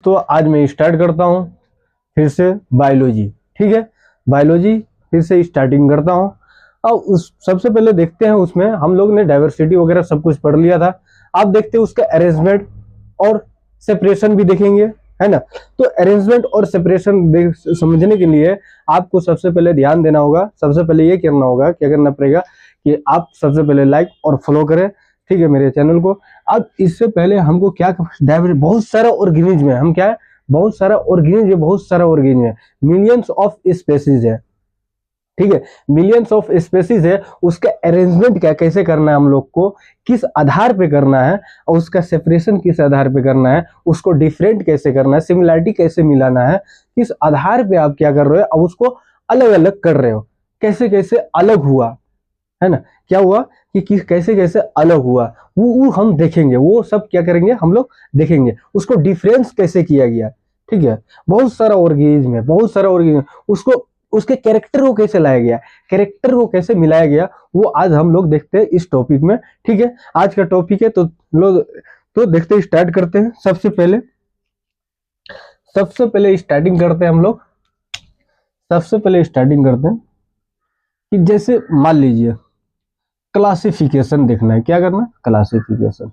तो आज मैं स्टार्ट करता हूँ फिर से बायोलॉजी। ठीक है, बायोलॉजी फिर से स्टार्टिंग करता हूँ। अब उस सबसे पहले देखते हैं, उसमें हम लोग ने डाइवर्सिटी वगैरह सब कुछ पढ़ लिया था। आप देखते हैं उसका अरेंजमेंट और सेपरेशन भी देखेंगे, है ना। तो अरेंजमेंट और सेपरेशन समझने के लिए आपको सबसे पहले ध्यान देना होगा, सबसे पहले ये करना होगा, क्या करना पड़ेगा कि आप सबसे पहले लाइक और फॉलो करें, ठीक है, मेरे चैनल को। अब इससे पहले हमको क्या, बहुत सारा ऑर्गेनिज्म है, हम क्या है, बहुत सारा ऑर्गेनिज्म है, मिलियंस ऑफ स्पेसीज है, ठीक है, मिलियंस ऑफ स्पेसीज है। उसका अरेंजमेंट क्या कैसे करना है हम लोग को, किस आधार पे करना है, और उसका सेपरेशन किस आधार पे करना है, उसको डिफरेंट कैसे करना है, सिमिलरिटी कैसे मिलाना है, किस आधार पे आप क्या कर रहे हो और उसको अलग अलग कर रहे हो, कैसे कैसे अलग हुआ, है ना, क्या हुआ कि कैसे कैसे अलग हुआ, वो हम देखेंगे, वो सब क्या करेंगे हम लोग देखेंगे, उसको डिफरेंस कैसे किया गया। ठीक है, बहुत सारा ऑर्गेनिज्म है, बहुत सारा ऑर्गेनिज्म, उसको उसके कैरेक्टर को कैसे लाया गया, कैरेक्टर को कैसे मिलाया गया, वो आज हम लोग देखते हैं इस टॉपिक में। ठीक है, आज का टॉपिक है, तो लोग तो देखते हैं, स्टार्ट करते हैं। सबसे पहले स्टार्टिंग करते हैं हम लोग, सबसे पहले स्टार्टिंग करते हैं कि जैसे मान लीजिए क्लासिफिकेशन देखना है, क्या करना है, क्लासिफिकेशन,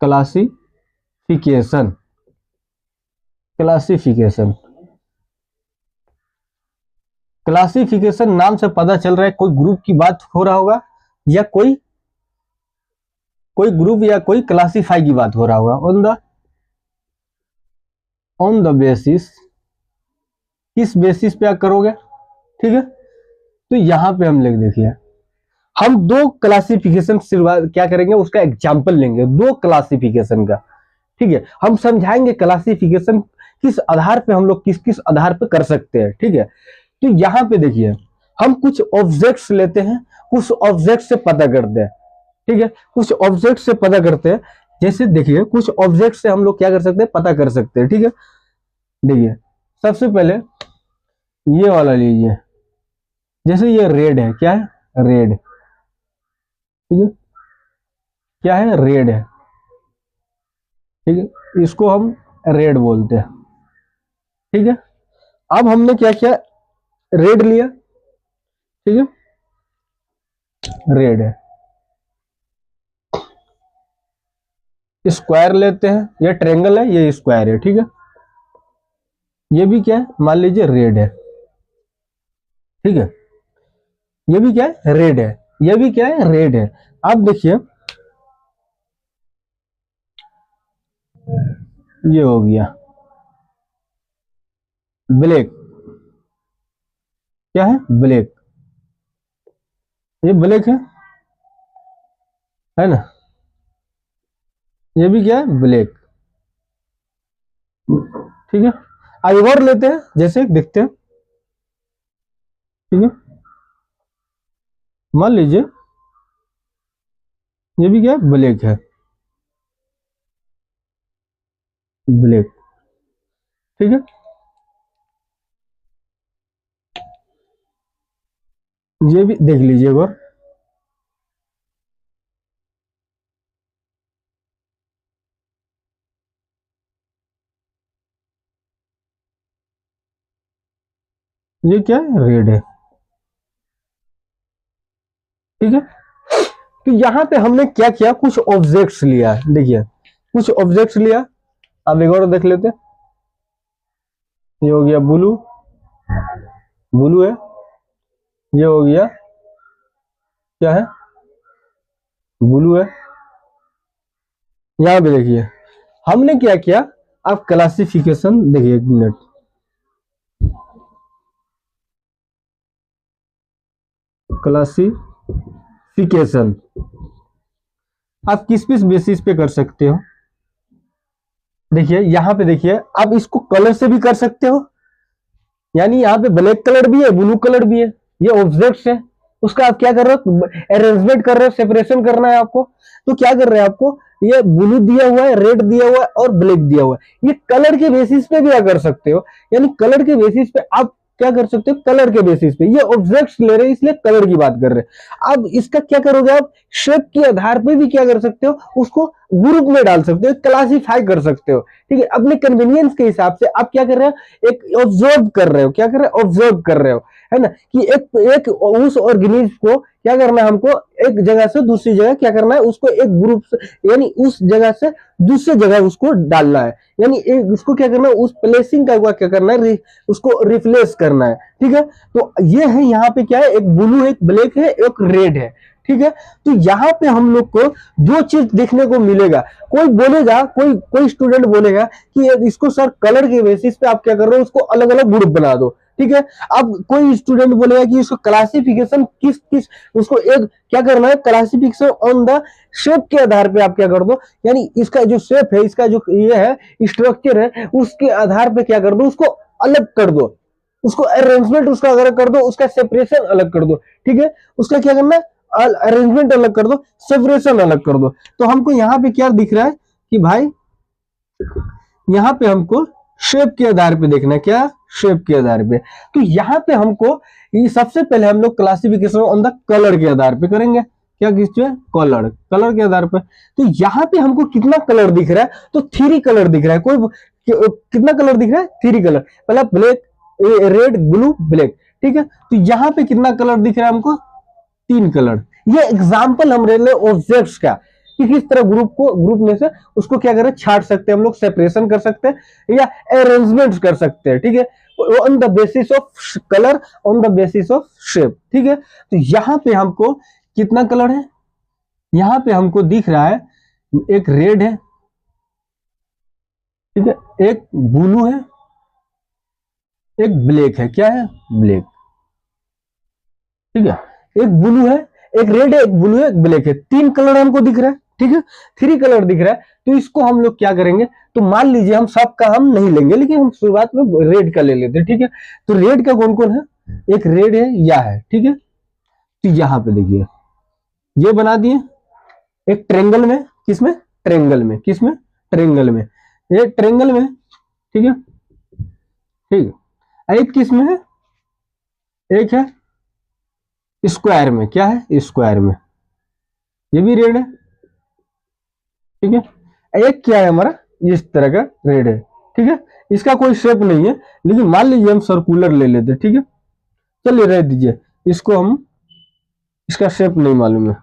क्लासिफिकेशन, क्लासिफिकेशन, क्लासिफिकेशन नाम से पता चल रहा है कोई ग्रुप की बात हो रहा होगा, या कोई ग्रुप या कोई क्लासिफाई की बात हो रहा होगा। ऑन द बेसिस, किस बेसिस पे आप करोगे, ठीक है। तो यहां पे हम लिख देखिए, हम दो क्लासिफिकेशन क्या करेंगे, उसका एग्जाम्पल लेंगे दो क्लासिफिकेशन का, ठीक है। हम समझाएंगे क्लासिफिकेशन किस आधार पे हम लोग किस किस आधार पे कर सकते हैं, ठीक है। तो यहां पे देखिए, हम कुछ ऑब्जेक्ट्स लेते हैं, कुछ ऑब्जेक्ट से पता करते हैं, ठीक है, कुछ ऑब्जेक्ट से पता करते हैं। जैसे देखिए, कुछ ऑब्जेक्ट से हम लोग क्या कर सकते हैं, पता कर सकते हैं, ठीक है। देखिए, सबसे पहले ये वाला लीजिए, जैसे ये रेड है, क्या है, रेड, ठीक है, क्या है, रेड है, ठीक है, इसको हम रेड बोलते हैं, ठीक है। अब हमने क्या किया, रेड लिया, ठीक है, रेड है। स्क्वायर लेते हैं, ये ट्रायंगल है, ये स्क्वायर है, ठीक है। ये भी क्या है, मान लीजिए रेड है, ठीक है, ये भी क्या है, रेड है, ये भी क्या है, रेड है। अब देखिए, ये हो गया ब्लैक, क्या है, ब्लैक, ये ब्लैक है ना, ये भी क्या है, ब्लैक, ठीक है। अब और लेते हैं, जैसे देखते हैं, ठीक है, मान लीजिए ये भी क्या है, ब्लैक है, ब्लैक, ठीक है। ये भी देख लीजिए एक बार, ये क्या है, रेड है, ठीक है। तो यहां पे हमने क्या किया, कुछ ऑब्जेक्ट्स लिया, देखिए कुछ ऑब्जेक्ट्स लिया। अब एक और देख लेते हैं, ये हो गया ब्लू, ब्लू है, ये हो गया क्या है, ब्लू है। यहां पे देखिए हमने क्या किया, अब क्लासिफिकेशन देखिए, एक मिनट, क्लासिफिकेशन आप किस किस बेसिस पे कर सकते हो। देखिए यहां पे देखिए, आप इसको कलर से भी कर सकते हो, यानी यहाँ पे ब्लैक कलर भी है, ब्लू कलर भी है, ये ऑब्जेक्ट्स है, उसका आप क्या कर रहे हो, अरेंजमेंट कर रहे हो, सेपरेशन करना है आपको। तो क्या कर रहे हैं, आपको ये ब्लू दिया हुआ है, रेड दिया हुआ है और ब्लैक दिया हुआ है, ये कलर के बेसिस पे भी क्या कर सकते हो, यानी कलर के बेसिस पे आप क्या कर सकते हो, कलर के बेसिस पे, ये ऑब्जेक्ट्स ले रहे हैं इसलिए कलर की बात कर रहे हैं। अब इसका क्या करोगे आप, शेप के आधार पे भी क्या कर सकते हो, उसको ग्रुप में डाल सकते हो, क्लासीफाई कर सकते हो, ठीक है। अपने कन्वीनियंस के हिसाब से आप क्या कर रहे हो, एक ऑब्जर्व कर रहे हो, क्या कर रहे हो, ऑब्जर्व कर रहे हो, है ना, कि एक एक उस ऑर्गेनिज्म को क्या करना है, हमको एक जगह से दूसरी जगह क्या करना है, उसको एक ग्रुप से, यानी उस जगह से दूसरी जगह उसको डालना है, यानी एक उसको क्या करना है, उस प्लेसिंग का क्या करना है, उसको रिप्लेस करना है, ठीक है। तो ये है यहाँ पे क्या है, एक ब्लू, एक ब्लैक है, एक रेड है, ठीक है। तो यहाँ पे हम लोग को दो चीज देखने को मिलेगा। कोई बोलेगा, कोई कोई स्टूडेंट बोलेगा कि इसको सर कलर के बेसिस पे आप क्या कर रहे हो, उसको अलग अलग ग्रुप बना दो, ठीक है। अब कोई स्टूडेंट बोलेगा कि इसको क्लासिफिकेशन किस किस, उसको एक क्या करना है, क्लासिफिकेशन ऑन द शेप के आधार पे आप क्या कर दो, यानी इसका जो शेप है, इसका जो ये है स्ट्रक्चर है, उसके आधार पे क्या कर दो, उसको अलग कर दो, उसको अरेंजमेंट उसका अगर कर दो, उसका सेपरेशन अलग कर दो, ठीक है। उसका क्या करना है, अरेंजमेंट अलग कर दो, सेपरेशन अलग कर दो। तो हमको यहाँ पे क्या दिख रहा है कि भाई यहाँ पे हमको शेप के आधार पे देखना है, क्या, शेप के आधार पे। तो यहाँ पे हमको ये सबसे पहले हम लोग क्लासिफिकेशन ऑन द कलर के आधार पे करेंगे, क्या किस कलर, कलर के आधार पे। तो यहाँ पे हमको कितना कलर दिख रहा है, तो 3 कलर दिख रहा है। कोई कितना कलर दिख रहा है, 3 कलर, पहला ब्लैक, रेड, ब्लू, ब्लैक, ठीक है। तो यहाँ पे कितना कलर दिख रहा है हमको, 3 कलर। ये एग्जाम्पल हम ले रहे ऑब्जेक्ट्स का, कि किस तरह ग्रुप में से उसको क्या करें, छाट सकते हैं हम लोग, सेपरेशन कर सकते हैं या अरेंजमेंट कर सकते हैं, ठीक है, on the basis of colour, on the basis of shape, ठीक है। तो यहाँ पे हमको कितना कलर है, यहाँ पे हमको दिख रहा है एक रेड है, ठीक है, एक ब्लू है, एक ब्लैक है, क्या है, ब्लैक, ठीक है। एक ब्लू है, एक रेड है, एक ब्लू है, एक ब्लैक है, 3 कलर हमको दिख रहा है, ठीक है, 3 कलर दिख रहा है। तो इसको हम लोग क्या करेंगे, तो मान लीजिए हम सबका हम नहीं लेंगे, लेकिन हम शुरुआत में रेड का ले लेते हैं, ठीक है। तो रेड का कौन कौन है, एक रेड है, या है, ठीक है। तो यहां पे देखिए ये बना दिए एक ट्रेंगल में, किसमें, ट्रेंगल में, किसमें, ट्रेंगल में, ये ट्रेंगल में, ठीक है, ठीक है। एक किसमें है, एक है स्क्वायर में, क्या है, स्क्वायर में, ये भी रेड है, ठीक है। एक क्या है हमारा, इस तरह का रेड है, ठीक है। इसका कोई शेप नहीं है, लेकिन मान लीजिए हम सर्कुलर ले लेते, ठीक है, चलिए रह दीजिए इसको, हम इसका शेप नहीं मालूम है,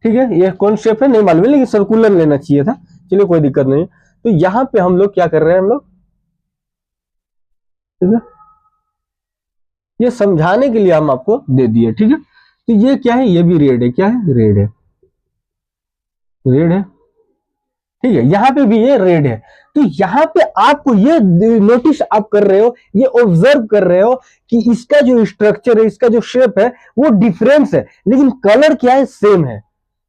ठीक है, ये कौन शेप है नहीं मालूम है, लेकिन सर्कुलर लेना चाहिए था, चलिए कोई दिक्कत नहीं। तो यहां पे हम लोग क्या कर रहे हैं, हम लोग, ठीक है, ये समझाने के लिए हम आपको दे दिए, ठीक है। तो ये क्या है, ये भी रेड है, क्या है, रेड है, रेड है, ठीक है। यहाँ पे भी ये रेड है। तो यहाँ पे आपको ये नोटिस आप कर रहे हो, ये ऑब्जर्व कर रहे हो कि इसका जो स्ट्रक्चर है, इसका जो शेप है वो डिफरेंस है, लेकिन कलर क्या है, सेम है।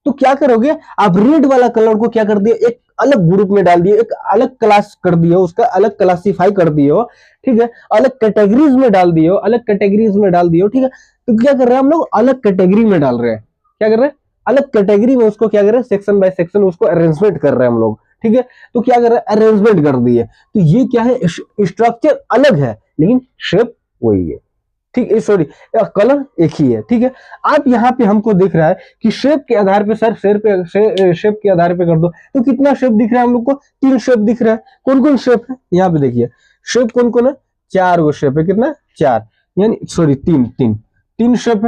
तो क्या करोगे आप, रेड वाला कलर को क्या कर दिए, एक अलग ग्रुप में डाल दिए, एक अलग क्लास कर दिए, उसका अलग क्लासिफाई कर दिए हो, ठीक है, अलग कैटेगरीज में डाल दिए हो, अलग कैटेगरीज में डाल दिए हो, ठीक है। तो क्या कर रहे हैं हम लोग, अलग कैटेगरी में डाल रहे हैं, क्या कर रहे हैं, अलग कैटेगरी में उसको क्या कर रहे हैं, सेक्शन बाय सेक्शन उसको अरेंजमेंट कर रहे हैं हम लोग, ठीक है। तो क्या कर रहे हैं, अरेंजमेंट कर दिए। तो ये क्या है, स्ट्रक्चर अलग है लेकिन शेप वही है, ठीक है, सॉरी कलर एक ही है, ठीक है। आप यहाँ पे हमको दिख रहा है कि शेप के आधार पे सर, शेप के आधार पे कर दो, तो कितना शेप दिख रहा है हम लोग को, 3 शेप दिख रहा है। कौन कौन शेप है, यहाँ पे देखिए शेप कौन कौन है, 4 गो शेप है, कितना, 4, यानी सॉरी 3 3 3 शेप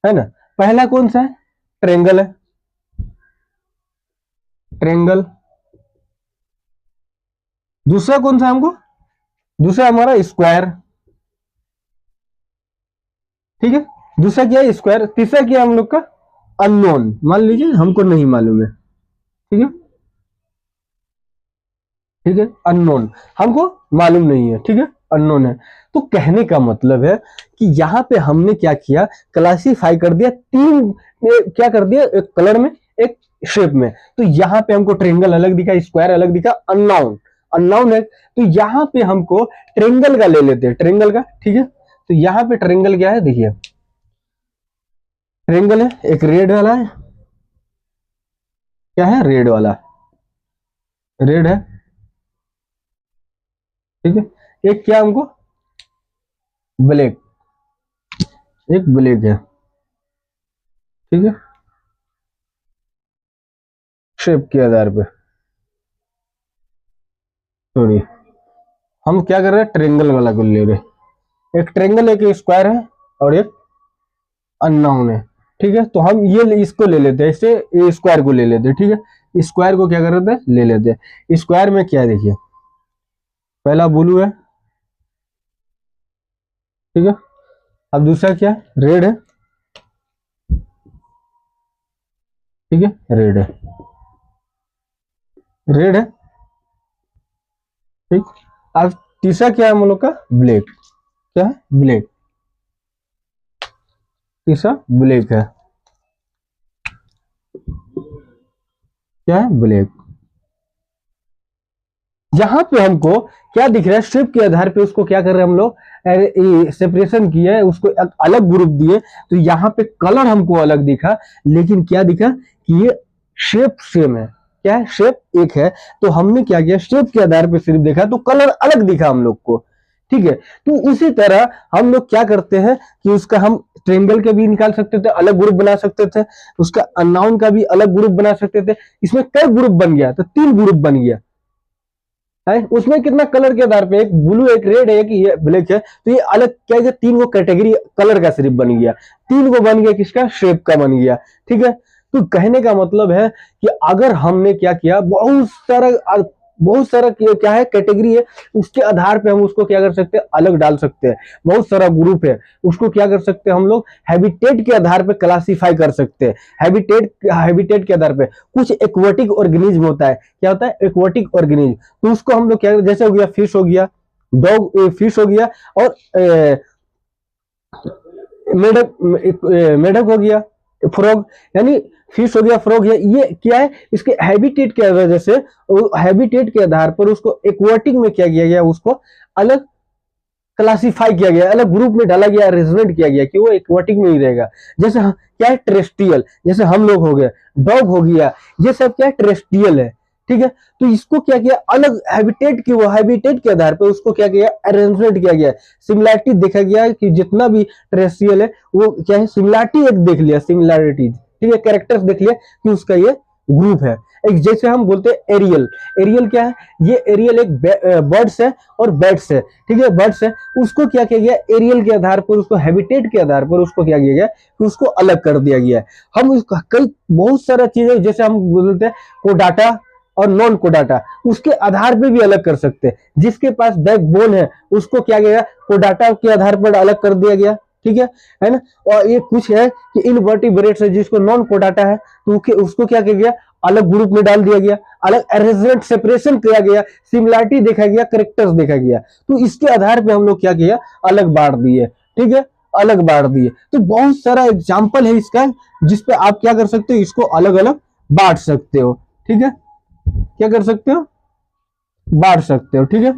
है ना। पहला कौन सा है, ट्रेंगल है, ट्रेंगल। दूसरा कौन सा हमको, दूसरा हमारा स्क्वायर, ठीक है, दूसरा क्या है, स्क्वायर। तीसरा क्या है हम लोग का, अननोन, मान लीजिए हमको नहीं मालूम है, ठीक है, ठीक है, अननोन, हमको मालूम नहीं है, ठीक है, अननोन है। तो कहने का मतलब है कि यहाँ पे हमने क्या किया, क्लासीफाई कर दिया, 3 क्या कर दिया, एक कलर में, एक शेप में। तो यहाँ पे हमको ट्रेंगल अलग दिखा, स्क्वायर अलग दिखा, अननाउन, अननाउन है। तो यहाँ पे हमको ट्रेंगल का ले लेते हैं, ट्रेंगल का, ठीक है। तो यहाँ पे ट्रेंगल क्या है, देखिए ट्रेंगल है, एक रेड वाला है, क्या है, रेड वाला, रेड है, ठीक है। एक क्या हमको, ब्लैक, एक ब्लैक है, ठीक है। शेप के आधार पे, सॉरी हम क्या कर रहे हैं, ट्रेंगल वाला को ले रहे हैं। एक ट्रेंगल, एक स्क्वायर है और एक अननोन है, ठीक है। तो हम ये इसको ले लेते हैं, इससे स्क्वायर को ले लेते हैं, ठीक है। स्क्वायर को क्या कर रहे थे, ले लेते हैं। स्क्वायर में क्या है देखिए, पहला ब्लू है, ठीक है। अब दूसरा क्या है, रेड है, ठीक है, रेड है, रेड है, ठीक। अब तीसरा क्या है हम लोग का, ब्लैक, क्या है, ब्लैक, तीसरा ब्लैक है, क्या है, ब्लैक। यहां पे हमको क्या दिख रहा है, शेप के आधार पे उसको क्या कर रहे हैं हम लोग, सेपरेशन किया है, उसको एक अलग ग्रुप दिए। तो यहाँ पे कलर हमको अलग दिखा, लेकिन क्या दिखा कि ये शेप सेम है, क्या है, शेप एक है। तो हमने क्या किया, शेप के आधार पे सिर्फ देखा तो कलर अलग दिखा हम लोग को, ठीक है। तो उसी तरह हम लोग क्या करते हैं कि उसका हम ट्रेंगल के भी निकाल सकते थे, अलग ग्रुप बना सकते थे, उसका अननाउन का भी अलग ग्रुप बना सकते थे। इसमें कई ग्रुप बन गया, तो 3 ग्रुप बन गया है। उसमें कितना कलर के आधार पे, एक ब्लू, एक रेड है, एक ये ब्लैक है। तो ये अलग क्या है, 3 को कैटेगरी कलर का सिर्फ बन गया, 3 को बन गया किसका, शेप का बन गया, ठीक है। तो कहने का मतलब है कि अगर हमने क्या किया, बहुत सारा क्या है, कैटेगरी है, उसके आधार पे हम उसको क्या कर सकते हैं, अलग डाल सकते हैं। बहुत सारा ग्रुप है, उसको क्या कर सकते हैं हम लोग, हैबिटेट के आधार पे क्लासिफाई कर सकते हैं। हैबिटेट के आधार पे कुछ एक्वाटिक ऑर्गेनिज्म होता है, क्या होता है, एक्वाटिक ऑर्गेनिज्म। तो उसको हम लोग क्या, जैसे हो गया फिश हो गया, डॉग, फिश हो गया, और मेढक हो गया, फ्रॉग, यानी फिश हो गया, फ्रॉग है, ये क्या है, इसके हैबिटेट के वजह से, हैबिटेट के आधार पर उसको एक्वाटिक में क्या किया गया, उसको अलग क्लासिफाई किया गया, अलग ग्रुप में डाला गया, अरेंजमेंट किया गया कि वो एक्वाटिक में ही रहेगा। जैसे क्या है, टेरेस्ट्रियल, जैसे हम लोग हो गए, डॉग हो गया, ये सब क्या है, टेरेस्ट्रियल है, ठीक है। तो इसको क्या किया, अलग हैबिटेट की, वो हैबिटेट के आधार पर उसको क्या किया, अरेंजमेंट किया गया, सिमिलैरिटी देखा गया कि जितना भी टेरेस्ट्रियल है वो क्या है, सिमिलैरिटी एक देख लिया, सिमिलैरिटीज, ठीक है, कैरेक्टर्स देख लिया कि उसका ये ग्रुप है। एक जैसे हम बोलते हैं एरियल, एरियल क्या है, ये एरियल एक बर्ड्स है और बैट्स है, ठीक है, बर्ड्स है। उसको क्या किया गया, एरियल के आधार पर, उसको हैबिटेट के आधार पर उसको क्या किया गया कि उसको अलग कर दिया गया है। हम उसका कई बहुत सारा चीजें, जैसे हम बोलते हैं कोडाटा और नॉन कोडाटा, उसके आधार पे भी अलग कर सकते हैं। जिसके पास बैकबोन है उसको क्या किया, कोडाटा के आधार पर अलग कर दिया गया, ठीक है ना। और ये कुछ है कि इनवर्टिब्रेट्स है, जिसको नॉन कोडाटा है, तो उसको क्या किया गया, अलग ग्रुप में डाल दिया गया, अलग अरेंजमेंट, सेपरेशन किया गया, सिमिलैरिटी देखा गया, करेक्टर्स देखा गया। तो इसके आधार पे हम लोग क्या किया, अलग बांट दिए, ठीक है, अलग बांट दिए। तो बहुत सारा एग्जाम्पल है इसका, जिसपे आप क्या कर सकते हो, इसको अलग अलग बांट सकते हो, ठीक है, क्या कर सकते हो, बांट सकते हो, ठीक है।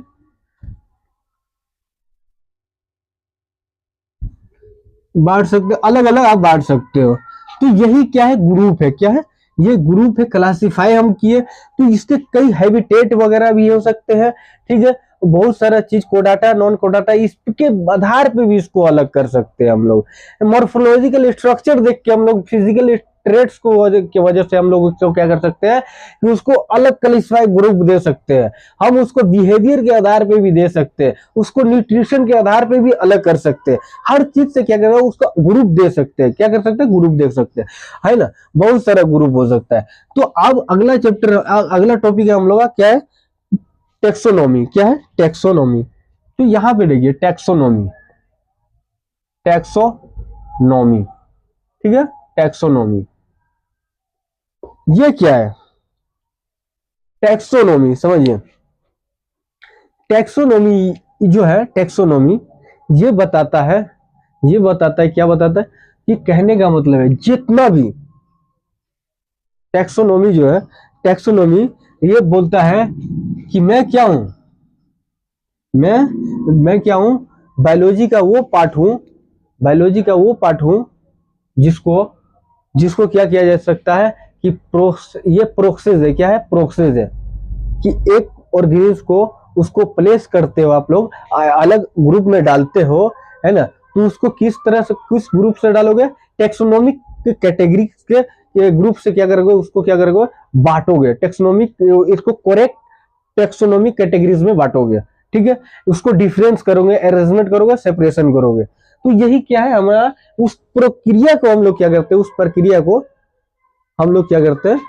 बांट सकते हो, अलग अलग आप बांट सकते हो। तो यही क्या है, ग्रुप है, क्या है, ये ग्रुप है, क्लासिफाई हम किए। तो इसके कई हैबिटेट वगैरह भी हो सकते हैं, ठीक है, बहुत सारा चीज, कोडाटा, नॉन कोडाटा, इसके आधार पे भी इसको अलग कर सकते हैं हम लोग। मॉर्फोलॉजिकल स्ट्रक्चर देख के हम लोग, फिजिकल ट्रेट्स को की वजह से हम लोग उसको क्या कर सकते हैं कि उसको अलग क्लासिफाई ग्रुप दे सकते हैं। हम उसको बिहेवियर के आधार पे भी दे सकते हैं, उसको न्यूट्रिशन के आधार पे भी अलग कर सकते हैं। हर चीज से क्या कर रहे हैं, उसका ग्रुप दे सकते हैं, क्या कर सकते हैं, ग्रुप दे सकते हैं, है ना। बहुत सारा ग्रुप हो सकता है। तो अब अगला चैप्टर, अगला टॉपिक है हम लोग का, क्या है, टेक्सोनॉमी, क्या है, टेक्सोनॉमी। तो यहां पे देखिए, टेक्सोनॉमी, टेक्सोनॉमी, ठीक है, टेक्सोनॉमी, ये क्या है, टैक्सोनॉमी, समझिए। टैक्सोनॉमी जो है, टैक्सोनॉमी ये बताता है, ये बताता है, क्या बताता है कि कहने का मतलब है जितना भी, टैक्सोनॉमी जो है, टैक्सोनॉमी ये बोलता है कि मैं क्या हूं, मैं क्या हूं, बायोलॉजी का वो पार्ट हूं, बायोलॉजी का वो पार्ट हूं जिसको जिसको क्या किया जा सकता है कि ये प्रोसेस है, क्या है, प्रोसेस है कि एक ऑर्गेनिज्म को, उसको प्लेस करते हो आप लोग, अलग ग्रुप में डालते हो, है ना। तो उसको किस तरह से, किस ग्रुप से डालोगे, टेक्सोनॉमिक कैटेगरी के ग्रुप से क्या करोगे, उसको क्या करोगे, बांटोगे, टेक्सोनोमिक, इसको करेक्ट टेक्सोनोमिक कैटेगरीज में बांटोगे, ठीक है। उसको डिफरेंस करोगे, अरेंजमेंट करोगे, सेपरेशन करोगे। तो यही क्या है हमारा, उस प्रक्रिया को हम लोग क्या करते हैं, उस प्रक्रिया को हम लोग क्या करते हैं,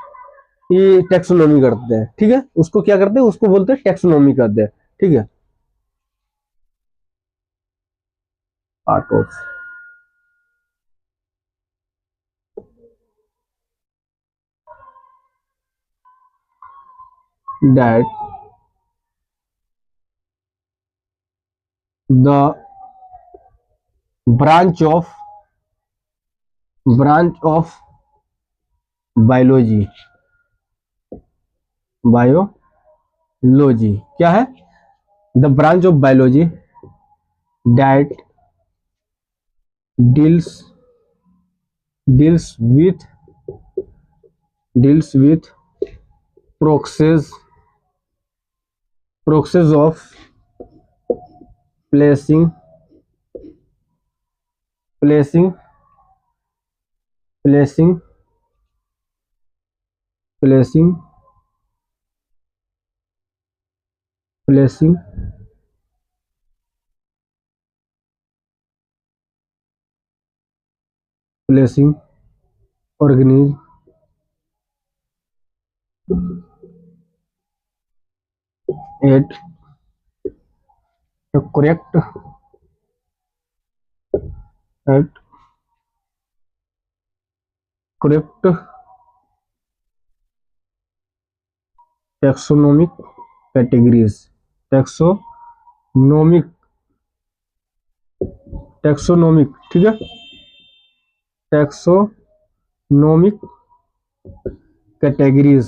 ये टेक्सोनोमी करते हैं, ठीक है। उसको क्या करते हैं, उसको बोलते हैं टेक्सोनोमी करते हैं, ठीक है। Part of that the branch of biology, biology क्या है, the branch of biology that deals with process of placing organism at correct taxonomic categories, taxonomic ठीक है, टैक्सोनोमिक कैटेगरीज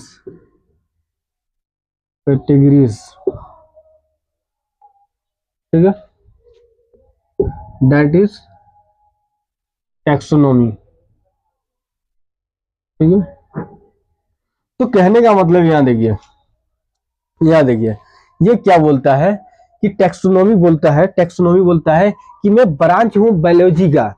ठीक है, दैट इज टैक्सोनोमी, ठीक है। तो कहने का मतलब यहां देखिए, ये क्या बोलता है कि टैक्सोनोमी बोलता है कि मैं ब्रांच हूं बायोलॉजी का,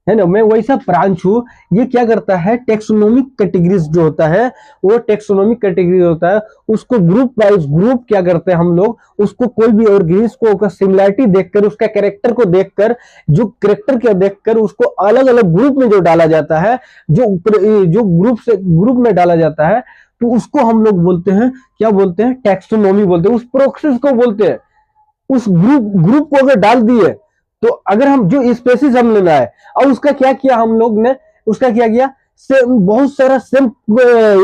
है ना, मैं वैसा ब्रांच हूं। ये क्या करता है, टेक्सोनोमिक कैटेगरीज जो होता है, वो टेक्सोनोमिक कैटेगरी होता है, उसको ग्रुप वाइज ग्रुप क्या करते हैं हम लोग, उसको कोई भी ऑर्गेनिज्म को सिमिलरिटी देखकर, उसका कैरेक्टर को देखकर, जो कैरेक्टर को देखकर उसको अलग अलग ग्रुप में जो डाला जाता है, जो ग्रुप में डाला जाता है, तो उसको हम लोग बोलते हैं, क्या बोलते हैं, टैक्सोनोमी बोलते हैं। उस प्रोसेस को बोलते हैं, उस ग्रुप को अगर डाल दिए, तो अगर हम जो स्पेसीज हम लेना है, और उसका क्या किया हम लोग ने, उसका क्या किया, बहुत सारा सेम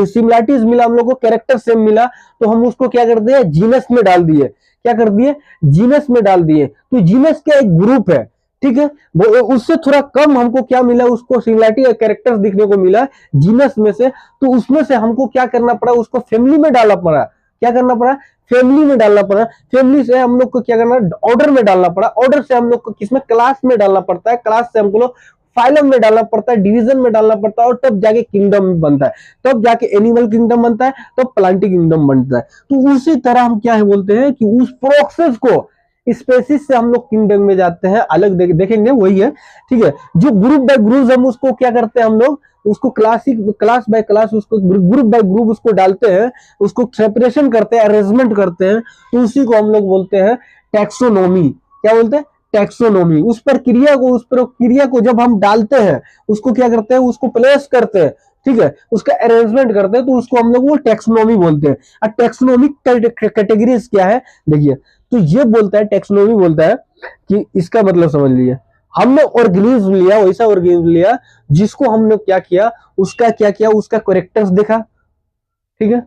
सिमिलरिटीज मिला, हम लोग को कैरेक्टर सेम मिला, तो हम उसको क्या कर दिए, जीनस में डाल दिए। क्या कर दिए, जीनस में डाल दिए। तो जीनस क्या एक ग्रुप है, ठीक है। वो उससे थोड़ा कम हमको क्या मिला, उसको सिमिलरिटी और कैरेक्टर्स दिखने को मिला जीनस में से, तो उसमें से हमको क्या करना पड़ा, उसको फैमिली में डालना पड़ा। क्या करना पड़ा, फैमिली में डालना पड़ा। फैमिली से हम लोग को क्या करना, ऑर्डर में डालना पड़ा। ऑर्डर से हम लोग को किसमें, क्लास में डालना पड़ता है। क्लास से हमको लोग फाइलम में डालना पड़ता है, डिवीजन में डालना पड़ता है, और तब जाके किंगडम बनता है, तब जाके एनिमल किंगडम बनता है, तब प्लांटिंग किंगडम बनता है। तो उसी तरह हम क्या है बोलते हैं कि उस प्रोसेस को स्पेसिस से हम लोग किंगडम में जाते हैं, अलग देखेंगे वही है, ठीक है। जो ग्रुप बाय ग्रुप हम उसको क्या करते हैं, हम लोग उसको क्लास बाय क्लास, उसको ग्रुप बाय ग्रुप उसको डालते हैं, उसको सेपरेशन करते हैं, अरेंजमेंट करते हैं, तो उसी को हम लोग बोलते हैं टैक्सोनोमी। क्या बोलते हैं, टैक्सोनोमी। उस प्रक्रिया को जब हम डालते हैं, उसको क्या करते हैं, उसको प्लेस करते हैं, ठीक है, उसका अरेंजमेंट करते हैं, तो उसको हम लोग वो टैक्सोनोमी बोलते हैं। और टैक्सोनोमिक कैटेगरीज क्या है, देखिए, तो ये बोलता है, टैक्सोनोमी बोलता है कि इसका मतलब समझ लीजिए, हमने ऑर्गेनिज्म लिया, वैसा ऑर्गेनिज्म लिया जिसको हमने क्या किया, उसका क्या किया, उसका कैरेक्टर्स देखा, ठीक है,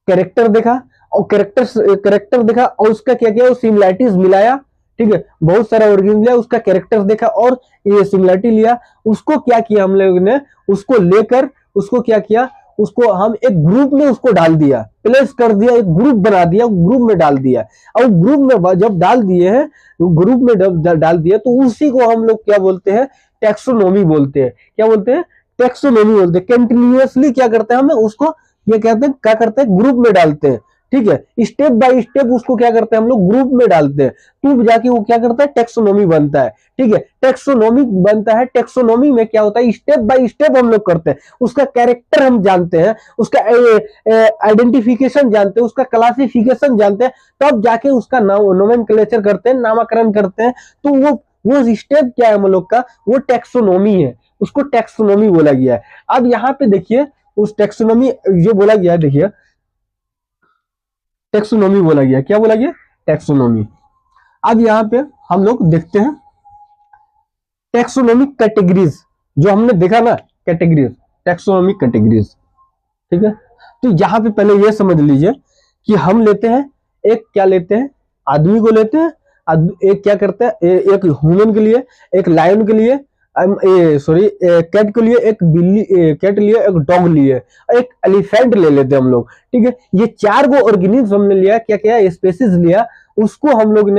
कैरेक्टर देखा, और कैरेक्टर देखा, और उसका क्या किया, सिमिलरिटीज मिलाया, ठीक है। बहुत सारा ऑर्गेनिज्म लिया, उसका कैरेक्टर्स देखा और ये सिमिलरिटी लिया, उसको क्या किया हम लोगों ने, उसको लेकर उसको क्या किया, उसको हम एक ग्रुप में उसको डाल दिया, प्लेस कर दिया, एक ग्रुप बना दिया, ग्रुप में डाल दिया। और ग्रुप में जब डाल दिए हैं, ग्रुप में डाल दिया, तो उसी को हम लोग क्या बोलते हैं, टैक्सोनोमी बोलते हैं। क्या बोलते हैं, टैक्सोनोमी बोलते हैं। कंटिन्यूअसली क्या करते हैं, हम उसको ये कहते हैं, क्या करते हैं, ग्रुप में डालते हैं, ठीक है, स्टेप बाय स्टेप उसको क्या करते हैं हम लोग ग्रुप में डालते हैं, तो जाके वो क्या करता है टेक्सोनॉमी बनता है। ठीक है, टेक्सोनॉमी बनता है। टेक्सोनॉमी में क्या होता है, स्टेप बाय स्टेप हम लोग करते हैं, उसका कैरेक्टर हम जानते हैं, उसका आइडेंटिफिकेशन जानते हैं, उसका क्लासिफिकेशन जानते हैं, तब जाके उसका नोमेनक्लेचर करते हैं, नामकरण करते हैं। तो वो स्टेप क्या है हम लोग का, वो टेक्सोनॉमी है, उसको टेक्सोनॉमी बोला गया है। अब यहाँ पे देखिए उस टेक्सोनॉमी जो बोला गया है, देखिए टेक्सोनॉमी बोला गया, क्या बोला गया, टेक्सोनॉमी। अब यहाँ पे हम लोग देखते हैं टेक्सोनॉमिक कैटेगरीज, जो हमने देखा ना कैटेगरीज, टेक्सोनॉमिक कैटेगरीज। ठीक है, तो यहाँ पे पहले ये समझ लीजिए कि हम लेते हैं एक, क्या लेते हैं, आदमी को लेते हैं, एक क्या करता है, एक ह्यूमन के लिए, एक लायन के लिए, सॉरी कैट के लिए, एक बिल्ली, कैट लिए, एक डॉग लिए, एक एलिफेंट ले लेते हैं हम लोग। ठीक है, ये 4 गो ऑर्गेनिज्म हमने लिया, क्या क्या स्पेसीज लिया, उसको हम लोग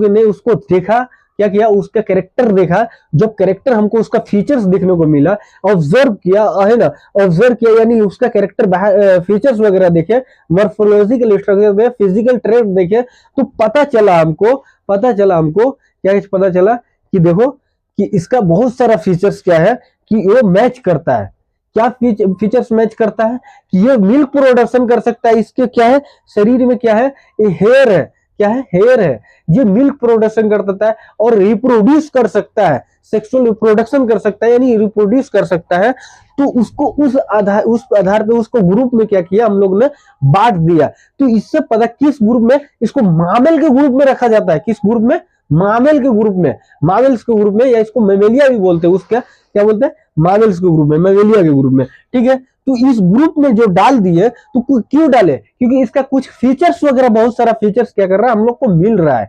ने उसको देखा, क्या किया, उसका कैरेक्टर देखा। जब कैरेक्टर हमको उसका फीचर्स देखने को मिला, ऑब्जर्व किया है ना, ऑब्जर्व किया यानी उसका कैरेक्टर फीचर्स वगैरह देखे, मॉर्फोलॉजिकल स्ट्रक्चर देखे, फिजिकल ट्रेट देखे, तो पता चला हमको क्या पता चला कि देखो कि इसका बहुत सारा फीचर्स क्या है कि ये मैच करता है। क्या फीचर्स मैच करता है कि ये मिल्क प्रोडक्शन कर सकता है, इसके क्या है शरीर में, क्या है, ये हेयर है, क्या है, हेयर है, ये मिल्क प्रोडक्शन कर सकता है और रिप्रोड्यूस कर सकता है, सेक्सुअल रिप्रोडक्शन कर सकता है यानी रिप्रोड्यूस कर सकता है। तो उसको उस आधार पे उसको ग्रुप में क्या किया हम लोग ने, बांट दिया। तो इससे पता किस ग्रुप में, इसको मामेल के ग्रुप में रखा जाता है, किस ग्रुप में, मामेल के ग्रुप में, मामेल्स के ग्रुप में, या इसको मेमेलिया भी बोलते हैं, उसका क्या बोलते हैं, मामेल्स के ग्रुप में, मेमेलिया के ग्रुप में। ठीक है, तो इस ग्रुप में जो डाल दिए, तो क्यों डाले, क्योंकि इसका कुछ फीचर्स वगैरह, बहुत सारा फीचर्स क्या कर रहा है हम लोग को मिल रहा है।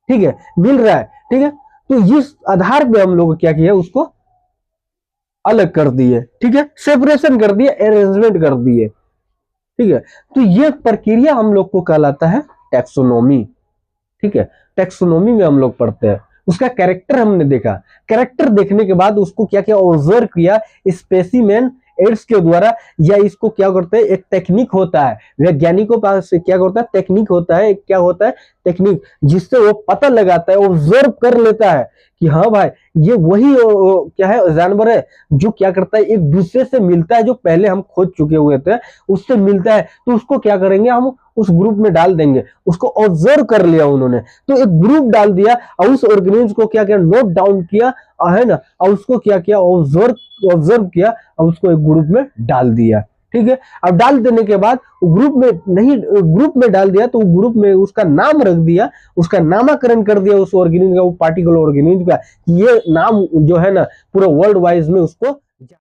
ठीक है, मिल रहा है। ठीक है, तो इस आधार पे हम लोग क्या किया, उसको अलग कर दिए। ठीक है, सेपरेशन कर दिए, अरेंजमेंट कर दिए। ठीक है, तो ये प्रक्रिया हम लोग को कहलाता है टैक्सोनॉमी। ठीक है, टैक्सोनॉमी में हम लोग पढ़ते हैं, उसका कैरेक्टर हमने देखा, कैरेक्टर देखने के बाद उसको क्या क्या ऑब्जर्व किया स्पेसिमेन एड्स के द्वारा, या इसको क्या करते हैं, एक टेक्निक होता है वैज्ञानिकों पास, क्या होता है, टेक्निक होता है, क्या होता है, टेक्निक, जिससे वो पता लगाता है, ऑब्जर्व कर लेता है कि हाँ भाई ये वही क्या है, जानवर है जो क्या करता है, एक दूसरे से मिलता है, जो पहले हम खोज चुके हुए थे उससे मिलता है, तो उसको क्या करेंगे हम, उस ग्रुप में डाल देंगे। उसको ऑब्जर्व कर लिया उन्होंने, तो एक ग्रुप डाल दिया और उस ऑर्गेनिज्म को क्या किया, नोट डाउन किया, है ना, और उसको क्या किया, ऑब्जर्व किया और उसको एक ग्रुप में डाल दिया। ठीक है, अब डाल देने के बाद ग्रुप में डाल दिया, तो ग्रुप में उसका नाम रख दिया, उसका नामकरण कर दिया उस ऑर्गेनिज्म का, वो पार्टिकुलर ऑर्गेनिज्म का, ये नाम जो है ना पूरा वर्ल्ड वाइज में उसको